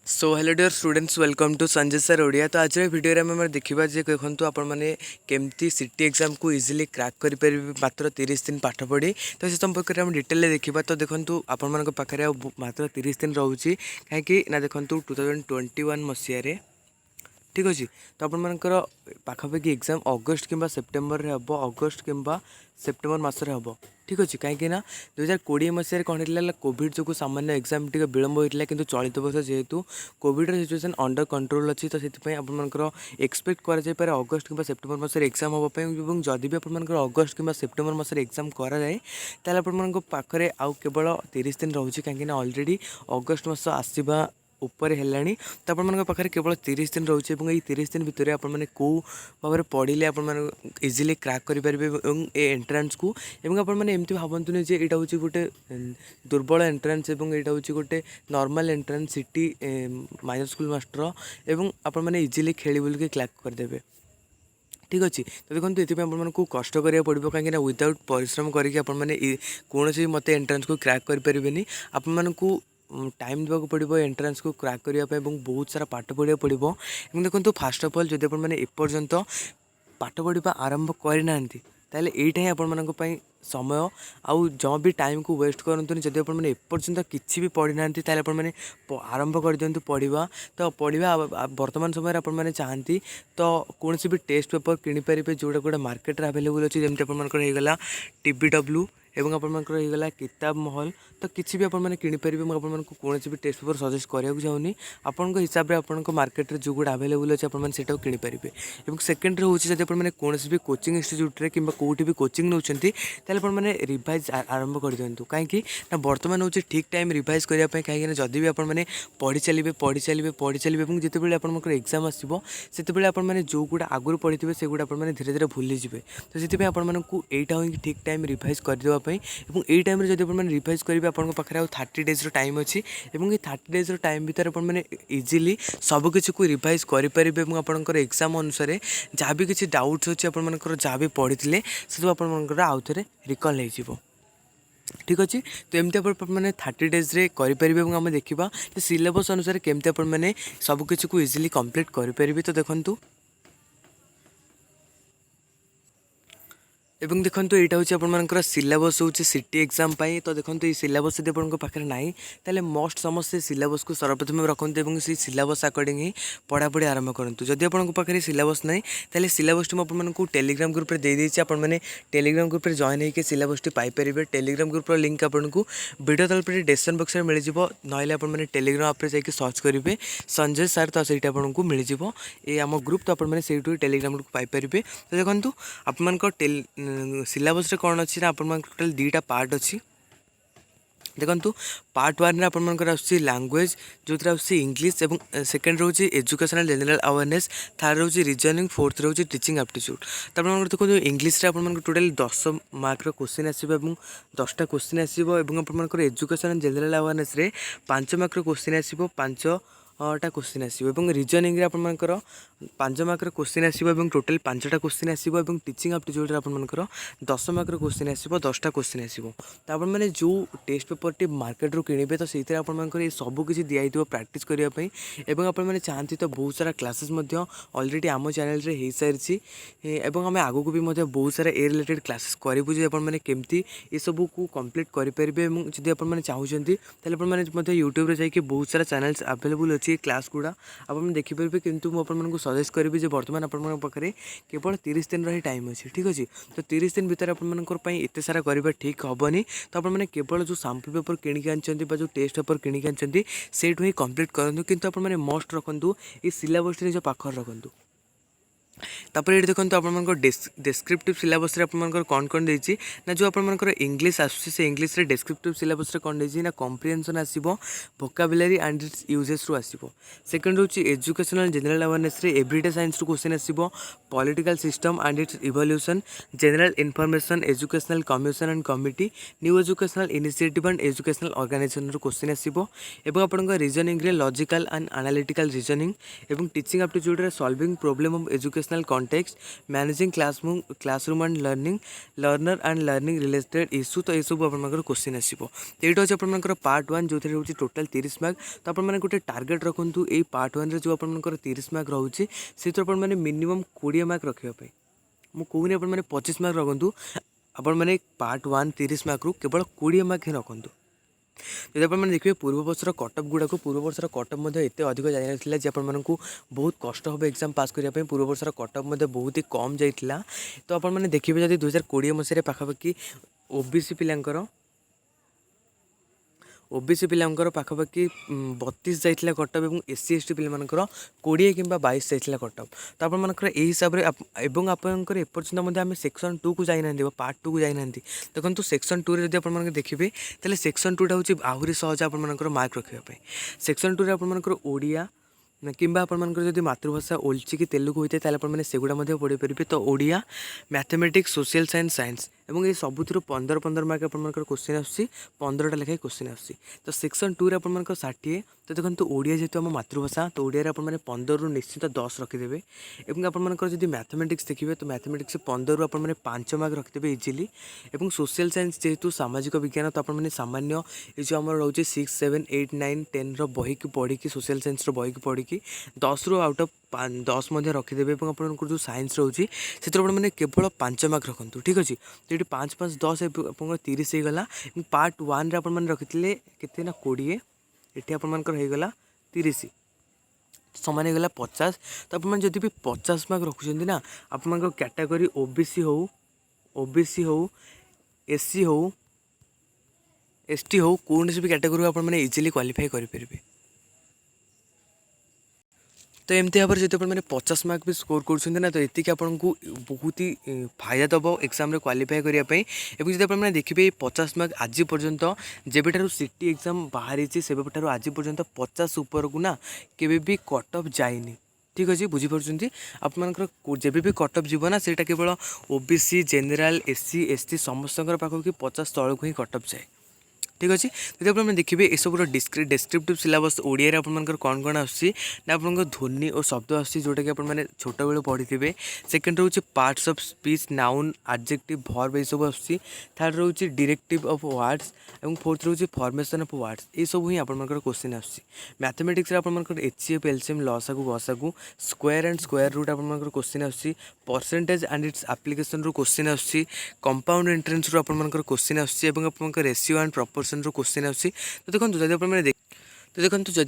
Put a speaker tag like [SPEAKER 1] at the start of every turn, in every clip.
[SPEAKER 1] So hello dear students welcome to Sanjay sir Odia. तो आज video आम देखा जे देखो आपने केमती सिटी एग्जाम को इजिली क्रैक करें मात्र 30 दिन पाठ पढ़ी। तो से संपर्क में डिटेल देखा। तो देखो आपण पाखे मात्र 30 दिन रोचे कहीं देखो 2021 मसीह ठीक अच्छे। तो आपर पाखापाखि एग्जाम अगस्ट कि सेप्टेम्बर हम अगस्ट कि सेप्टेम्बर मसरे हम ठीक अच्छे। कहीं 2020 मसीह कौन होता कोविड जो सामान्य एग्जाम टी विलम्ब होता कि चलित वर्ष जेहेतु कोविड सिचुएशन अंडर कंट्रोल अच्छी तो से आपर एक्सपेक्ट कर अगस्ट कि सेप्टेम्बर मसरे एग्जाम हाँपाई। जदि भी आपर अगस्ट कि सेप्टेम्बर मसरे एग्जाम कराए तेल आपरे आउ केवल 30 दिन रोचे कहीं अलरेडी अगस्ट मस आसवा ऊपर है। तो आप पाखे केवल 30 दिन रोचे और ये 30 दिन भितर आपने कौ भाव में पढ़ले आप इजिली क्रैक करेंगे ए एंट्रांस को। आपमती भावतुनि जे यहाँ हूँ गोटे दुर्बल एंट्रांस और यहाँ हूँ गोटे normal entrance city minor school master और आपने इजिली खेली बोल क्लैक करदे ठीक अच्छे। तो देखो ये आपको कष्ट करा पड़ो कहीं विदाउट परिश्रम करके कौन मत एंट्रांस को क्रैक करें आपको टाइम देवाक पड़ो एंट्रांस को क्रैक करने बहुत सारा पाठ पढ़ा पड़ो। देखो फास्ट अफ ऑल जब आपने एपर्यंत पाठ पढ़ा आरंभ करना ताले एटा ही आपण समय आउ जहाँ भी टाइम को वेस्ट करतुनि। जब आपने एपर्यंत किसी भी पढ़ी ना ताले आपने आरंभ कर दिंतु पढ़ा। तो पढ़ा वर्तमान समय आपने चाहती तो कौन भी टेस्ट पेपर किनीपारे जोड़ा गोटे मार्केट आवेलेबल अच्छी जमी आपंकर TBW एवं आपंकर किताब महल। तो किसी भी आपने किनीपारे आपको कौन भी टेस्ट पेपर सजेस्ट कराया चाहूनी आपण हिसाब से आप मार्केट में जो गुड आवेलेबल अच्छे आपसे किनीपारे। और सेकेंड हूँ जब आपने कौन भी कोचिंग इंस्टीट्यूट कि कौटी भी कोचिंग नौ आपने रिवाइज आरंभ कर दिंतु कहीं बर्तमान हूँ ठीक टाइम रिवाइज करने कहीं जदि भी आपने पढ़ी चलिए और जिते आप एग्जाम आसो से आपने जो गुड़ा आगुरी पढ़ी थे से गुड़ा आपने धीरे धीरे भूली जाए। तो से आपको यहाँ ही ठीक टाइम रिवाइज करदेवाई और यही टाइम जब आपने रिवाइज करेंगे आप पाखे आ 30 डेज टाइम अच्छी और ये 30 डेज टाइम भर आपने इजिली सबकि को रिवाइज करेंगे और आपंकर एग्जाम अनुसार जहाँ भी किसी डाउट्स अच्छे आपंकर जहाँ भी पढ़ी थे सब आपंकर आउ थे रिकल हो ठीक अच्छे। तो एमती आपने 30 डेज करेंगे और आम देखा सिलेबस अनुसार केमती आपने सबकि को इजिली कंप्लीट करेंगे। तो देखूँ एवं देखो यहाँ हूँ आपर सिलेबस हूँ सिटी एग्जाम पाई। तो देखो ये सिलेबस यदि आप पाखे ना तेल मस्ट समस्त सिलेबस को सर्वप्रथम रखते और से सिलेबस अकॉर्डिंग ही पढ़ापढ़ी आरंभ करूँ। जदि आप पाखे सिलेबस ना तेल सिलेबस मुझे टेलीग्राम ग्रुप में देदेसी आपने टेलीग्राम ग्रुप में जॉइन होकर syllabus Piper. Telegram group link आपको वीडियो तल पर डिस्क्रिप्शन बॉक्स में मिल जाए ना आपने टेलीग्राम आप जाकि सर्च करेंगे संजय सर तो सही आपको मिल जाए ये आम ग्रुप। तो आपने से टेलीग्राम ग्रुप पाइपर। तो देखो आप सिलेबस कौन अच्छी ना आप टोटाल 2टा पार्ट अच्छी देखो पार्ट 1 में आपर लैंग्वेज जो इंग्लिश और सेकेंड रोचे एजुकेशनल जनरल अवेयरनेस थर्ड रोचे रीजनिंग फोर्थ रोचे टीचिंग एप्टीट्यूड। तो आप देखो इंग्लिश आप टोटाल 10 मार्क क्वेश्चन आसो 10टा क्वेश्चन आसो और educational general awareness 5 mark question आसो 5टा क्वेश्चन आसो। रीजनिंग आपर 5 मार्क क्वेश्चन आसो टोटाल 5टा क्वेश्चन आसो और टीचिंग एप्टीट्यूड आपर 10 मार्क क्वेश्चन आसो 10टा क्वेश्चन आसो। तो आपने जो टेस्ट पेपर टी मार्केट रू किणवे तो से आपंकर सबकि दिखाई प्रैक्टिस करने और आपने चाहती तो बहुत सारा क्लासेस अलरेडी आम चैनल हो सारी और आम आगू भी बहुत सारा ए रिलेटेड क्लासेस करूँ जो आपने केमती ये सब को कंप्लीट करेंगे। जब आपने चाहते आपने यूट्यूब में जाकि बहुत सारा चैनल्स अवेलेबल अच्छी क्लास गुड़ा आपने देखिपारे। किंतु मुझे सजेस्ट करी जो बर्तमान आप पाखे केवल 30 दिन ही टाइम अच्छे ठीक अच्छे। तो 30 दिन भितर आपंकर एत सारा करवा ठीक हेनी। तो आपने केवल जो सैंपल पेपर किणिक आनी जो टेस्ट पेपर किणिक आनी से ही कंप्लीट करूँ। किंतु आपने मस्ट रखु ये सिलेबस निज पाखर रखु। तापर ये देखो आप डेस्क्रिप्टिव सिलेबस आपर कौन कौन देती ना जो आपर इंग्लिश आसे इंग्लिश डेस्क्रिप्टिव सिलेबस कौन देती ना कम्प्रिहेंशन आसो वोकाबुलरी एंड इट्स यूजेस रु आसो। सेकेंड हूँ educational general awareness everyday science रु क्वेश्चन आसो political system and its evolution general information educational commission and committee new educational initiative and educational organisation रु क्वेश्चन आसो। आप reasoning logical and analytical reasoning और teaching aptitude solving problem of educational educational context, managing classroom and learner and learning related issue. तो ये सब आपंकर question आसो। तो ये हूँ आपंकर पार्ट 1 जो हूँ टोटाल 30 मार्क। तो आपने गोटे टार्गेट रखुँ ये पार्ट 1 जो आपंकर 30 मार्क रोचे से आपने मिनिमम 20 मार्क रखापी। मुझे कहूनी आपने 25 मार्क रखु आपण मैंने पार्ट 1 30 मार्क रू केवल 20 मार्क ही रखु। जब आप देखिए पूर्व वर्षर कटअप गुड़ाक पूर्व वर्षर कटअप एत अधिक जाना जे आपको बहुत कष्ट हम एग्जाम पास करने। पूर्व वर्षर कटअप बहुत ही कम जाइला। तो आपने देखिए जब 2020 मसीह पाखापाखि ओबीसी पिलांकर ओबीसी पिलांकर पाखापाखि 32 जाइला कटअप और एससी एसटी पिलांकर 20 कि 22 जाइला कटअप। तो आपर यही हिसाब से आपंकर एपर्यंत आम सेक्शन 2 को जाइना पार्ट 2 को जाइना। देखो सेक्शन 2 जब आप देखिए तेल सेक्शन 2टा हूँ आहरी सहज आपर मार्क रखापी। सेक्शन 2 आपर ओडिया कि आपर जब मातृभाषा ओल्ची कि तेलुगु होता है आपने सेगुड़ा पढ़ी पारे। तो Odia mathematics social science science और ये सबुठ 15 मार्क आपर क्वेश्चन आसूँ 15टा लेखाएं क्वेश्चन आसूँ। तो सेक्शन 2 आपर 60। तो देखो ओडिया जेहतु आम मातृभाषा तो ओडिया आपने 15 रु निश्चित 10 रखिदेवे। और आपर जब मैथमेटिक्स देखिए तो मैथमेटिक्स 15 रु आपने 5 मार्क रखिदेवे इजिली। और सोशल साइंस जेहतु सामाजिक विज्ञान तो आपने सामान्य ये जो आम रोचे 6 7 8 9 10 बही की पढ़ी सोशल साइंस बही की पढ़ी 10 रु आउट ऑफ 10 रखिदेवे। और आपको जो साइंस रोचे से मैंने केवल 5 मार्क रखु। ठीक अच्छे। तो ये 5 5 10 आप 30 होगा। पार्ट 1 आपने रखी के 20 ये आपंकर 30 समान होगा 50। तो आपने जब भी 50 मार्क रखुच्च ना आप कैटेगरी ओबीसी हो एससी हो एसटी हो कौन भी कैटेगरी आपने इजिली क्वालिफाई करेंगे। तो एमती भाव में जो मैंने 50 मार्क भी स्कोर कर तो ये आपको बहुत ही फायदा दब एग्जाम क्वालिफाई करने। और जब आप देखिए 50 मार्क आज पर्यंत जब सिटी एग्जाम बाहरी से आज पर्यंत 50 ऊपर को ना केवे भी कटअप जाइनी। ठीक अच्छे बुझीपार आपर जब भी कटअप जीव ना से केवल ओबीसी जेनेल एससी एसटी समस्त पाखक 50 तौक ही कटअप जाए। ठीक अच्छे। तो जब आप देखिए ये सब डेस्क्रिप्टिव सिलेबस ओडिया आपर कौन कौन आसना आप ध्वनि और शब्द जोटा कि आपने छोट बेलू पढ़ी थे। सेकेंड रोचे parts of speech noun adjective verb ये सब आसूँ। थर्ड रोचे डायरेक्टिव ऑफ वर्ड्स और फोर्थ रोचे फॉर्मेशन ऑफ वर्ड्स ये सब ही आपर क्वेश्चन आसूँ। मैथमेटिक्स आपर एचसीएफ एलसीएम लसागु गसागु स्क्वायर एंड स्क्वायर रूट आपर क्वेश्चन आसूँ। Percentage and its application question आसूँ। कंपाउंड एंट्रेंस आपर क्वेश्चन आसूँ। रेशियो एंड प्रपोर्शन क्वेश्चन आसूँ। तो देखो जब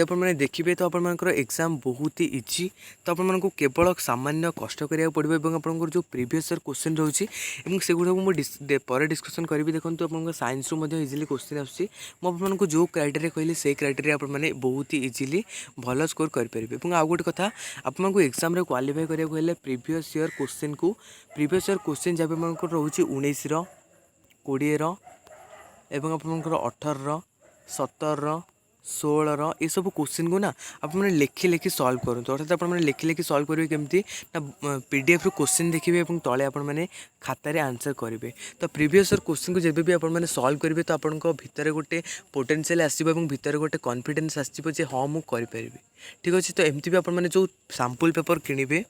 [SPEAKER 1] आप देखिए तो आपर एग्जाम बहुत ही इजी। तो आपको केवल सामान्य कष्ट करा पड़ो और आपंकर जो प्रीवियस ईयर क्वेश्चन रोचे से गुड़ा मुझे पर डिस्कसन करी। देखो आप साइंस रू इजिली क्वेश्चन आसूँ जो क्राइटेरिया कहली से क्राइटेरिया आपने बहुत ही इजिली भल स्कोर करेंगे। आउ गोटे कथा आपको एग्जाम क्वालिफाई करा प्रीवियस ईयर क्वेश्चन जब आप रोचे 19 20 एवं आपंकर 18 17 16 ये सब क्वेश्चन को ना आपने लिखि लिखि सॉल्व करूँ। अर्थात आपने लिखि लिखि सॉल्व करेंगे केमती ना पीडीएफ क्वेश्चन देखिए और तले आपने खातार आंसर करेंगे। तो प्रीवियस क्वेश्चन को जब भी आपने सॉल्व करेंगे तो आपको भितर गोटे पोटेंशियल आसो भितर गोटे कॉन्फिडेंस आसो हाँ मुझे। ठीक अच्छे। तो एमती भी आपने जो सैंपल पेपर किणवे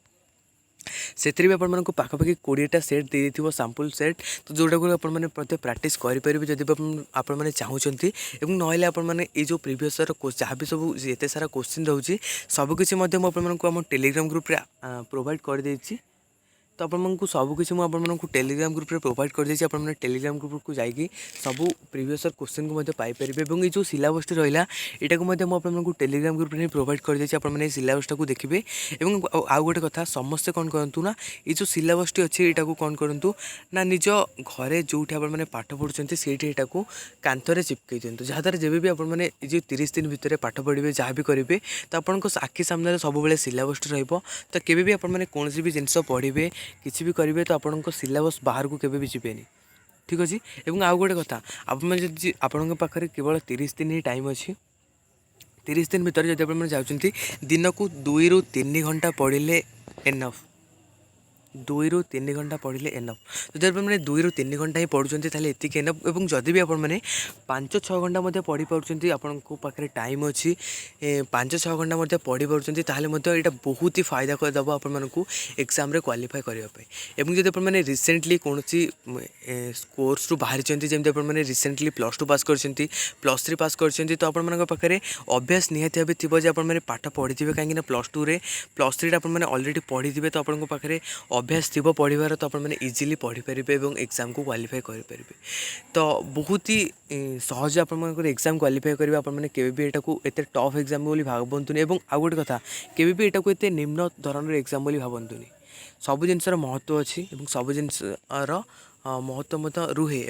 [SPEAKER 1] से भी आपको पाखापाखि 20टा सेट दे दी सैंपल सेट। तो जोटा को आपने प्राक्ट करेंगे जब आपने चाहते ना आपने ये जो प्रीवियस जहाँ भी सब ये सारा क्वेश्चन रोचे सबकि आपको टेलीग्राम ग्रुप रे प्रोवाइड कर देछि। तो आपको सबकि आपको टेलीग्राम ग्रुप रे प्रोवाइड कर देछि। आपने टेलीग्राम ग्रुप को जाकि सब प्रीवियस क्वेश्चन को पाइपर। और ये जो सिलेबस रहा यहाँ को आपको टेलीग्राम ग्रुप में प्रोवाइड कर देछि। आपने सिलेबस को देखिए। और आउ गोटे कथा समस्ते कौन करूँ ना ये जो सिलेबस अच्छे यहाँ को कौन करूँ ना निज घरे जो आपने पाठ पढ़ुं से यहाँ कांथरे चिपकई दिंतु जहाँद्वारा जब भी आपने जो 30 दिन भितर पाठ पढ़े जहाँ भी करेंगे तो आपको आखि सामने सब सिलेबस रहा। केवे भी आपने कौन भी जिनस पढ़े किसी भी करेंगे तो आपको सिलेबस बाहर को केवे भी जीवेनी। ठीक अच्छे। और आउ गोटे कथा आपन पाखे केवल 30 दिन ही टाइम अच्छी। 30 दिन भितर जब आप चाहते दिन को 2 ରୁ 3 घंटा पढ़ले एनफ। 2 ରୁ 3 ଘଣ୍टा पढ़ले एनफ। तो जब मैंने 2 ରୁ 3 घंटा ही पढ़ुंट एतिक एनफ। और जदि भी आपने 5-6 घंटा पढ़ी पार्टी आपण पाखे टाइम अच्छी 5-6 घंटा पढ़ी पार्टी यहाँ बहुत ही फायदा करदेव आपको एग्जाम क्वालिफाई करने। जब आपने रिसेंटली कौन कोर्स रू बाहरी जमी आपने रिसेंटली +2 पास कर +3 पास कर तो आप पाखे अभ्यास निहाती भाव थी जो आपने पाठ पढ़ी थे कहीं +2 रे +3 आपने अलरेडी पढ़ी थे तो आपको पाखे अभ्यास थी पढ़ार तो आपने इजिली पढ़ी पारे और एग्जाम को क्वालिफाई करेंगे। तो बहुत ही सहज आप एग्जाम क्वालिफाई करेंगे। आपने केवे एटा एत टफ एग्जाम बोली भावतुनि। आउ गोटे कथा केवे भी एटा एत निम्न धरण एग्जाम बोली भावतुनि। सब जिनसर महत्व अच्छी सब जिनसर महत्व मत रुहे।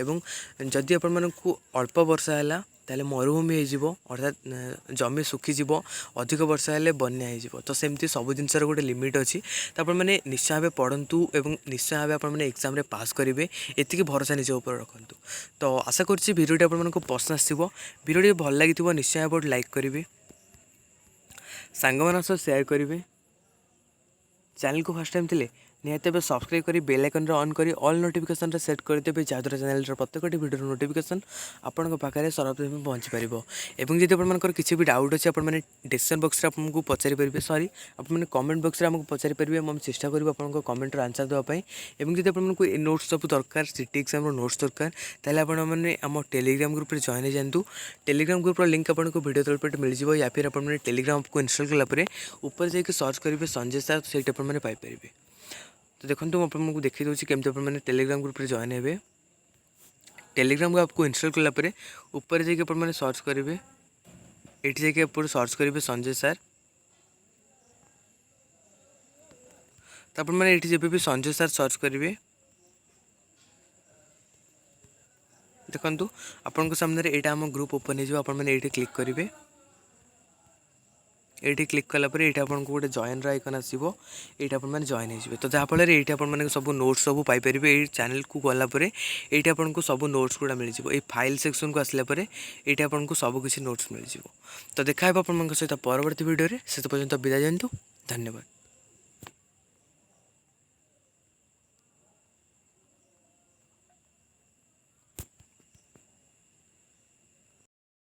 [SPEAKER 1] जदि आपको अल्प वर्षा है ताले मरुभूमि हो अर्थात जमी सुखीज अधिक वर्षा है बन्या हो। तो सेमती सब जिनसर गोटे लिमिट अच्छी। तो आपने निश्चय भाव पढ़तु और निश्चय भाव आपने एग्जाम रे पास करेंगे एतिक भरोसा निज ऊपर रखु। तो आशा करुँची भिडियोटी आपको पसंद आसो। भिडियोटी भल लगी निश्चय भाव लाइक करेंगे सांग मान सह सेयार करेंगे। चैनल को फर्स्ट टाइम थे निहत भाव सब्सक्राइब कर बेल आइकन ऑन कर ऑल नोटिफिकेशन सेट करदेवे जहाँद्वारा चैनल प्रत्येक वीडियो नोटिफिकेशन आपंक पाखे सर्वप्रथम पहुँची पार। और जब आप किसी भी डाउट अच्छे आपने डिस्क्रिप्शन बॉक्स में आपको पचारि पारे सॉरी आपने कमेंट बॉक्स में आमको पचारि पारे आम चेष्टा करूँ आपको कमेंटर आंसर देवाई। और जब आपको नोट्स सब दरकार सिटी एग्जाम नोट्स दरकार ताले आपने आम टेलीग्राम ग्रुप जॉइन हो जातु। टेलीग्राम ग्रुप लिंक आपको वीडियो तल पे मिल जाए या फिर आपने टेलीग्राम को इंस्टॉल कलापर ऊपर जाकि सर्च करेंगे संजय सर से आपने पाइपर। तो देखो आपको देखी दूसरी केमती आपने टेलीग्राम ग्रुप जॉइन हे। टेलीग्राम को आपको इंस्टॉल कलापर ऊपर जाकि आपने सर्च करेंगे ये जाकि आप सर्च करेंगे संजय सर। तो आपने ये जब भी संजय सर सर्च करेंगे देखो आपन सामने यहाँ आम ग्रुप ओपन हो ये क्लिक करेंगे। ये क्लिक कलापर ये आपको गोटे जॉइन आइकन आसो ये आपने जॉइन हो। तो जहाँफल ये आपने सब नोट्स सब पाइपर ये चैनल को गलापर ये आपको सब नोट्स गुड़ा मिल जाए। फाइल सेक्शन को आसला ये आपको सब किसी नोट्स मिल जाए। तो देखा आप सहित परवर्ती वीडियो से पर्यंत विदा दिंतु। धन्यवाद।